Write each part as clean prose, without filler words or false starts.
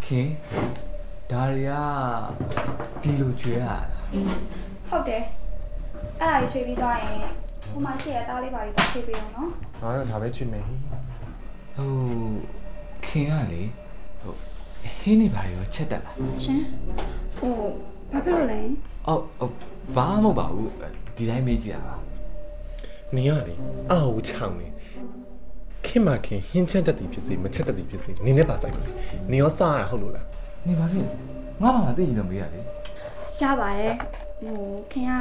ခင်ဒါတွေကဒီလိုကျွေးရတာ ဟုတ်တယ်အဲ့ဒါကြီးချွေးပြီးသွားရင်ဟိုမှာရှိရတားလေးပါလေးချွေးပေးအောင်နော် ငါတော့ဒါပဲချစ်မယ်ဟိ ဟိုခင်ကလေဟိုဟင်းနေပါရောချက်တက်လား ရှင်ဟိုဘာဖြစ်လို့လဲ အော်ဘာမှမဟုတ်ပါဘူးဒီတိုင်းမေးကြည့်တာပါ နင်ကလေအာဟုချောင်းနေခင်မခင်ဟင်းချက်တတ်သည်ဖြစ်စေမချက်တတ်သည်ဖြစ်စေနင်နဲ့ပါဆိုင်ပါလေနင်ရောစားရဟုတ်လို့လား နေပါဖြစ်ငါ့ဘာမှသိရင်တော့မေးရလေ ရပါတယ်ဟိုခင်က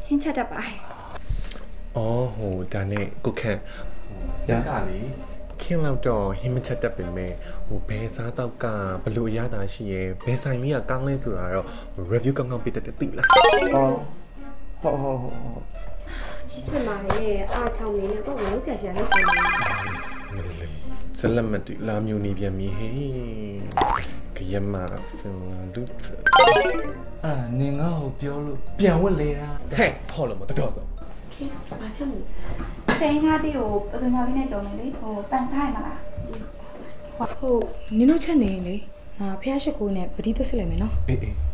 ဟင်းချက်တတ်ပါတယ် အော်ဟိုဒါနဲ့ကိုခန့်ရတာလေခင်လောက်တော့ဟင်းမချက်တတ်ပင်မဲ့ဟိုဘယ်စားတော့ကဘလို့အရသာရှိရဲဘယ်ဆိုင်လေးကကောင်းလဲဆိုတာတော့ review ကောင်းကောင်းပေးတတ်တယ်သိလား အော်ဟုတ် ရှိစမှာရဲ့အားချောင်းနေနဲ့တော့လုံးဆရာရှာလုပ်နေတယ် ဇလမတီလာမျိုးနေပြန်ပြီဟေးကရမစင်ဒုတ် အဲ့နင်ကဟိုပြောလို့ပြန်ဝတ်လေတာ ဟဲ့ခေါ်လို့မတော်တော့ ခေဘာချက်နေ စိန်ငါးတီကိုပစုံညာလေးနဲ့ကြုံနေလေဟိုတန်ဆိုင်မလား ဟုတ်နင်တို့ချက်နေရင်လေငါဖះရှိခိုးနဲ့ပတိသက်စစ်လိုက်မယ်နော် အေး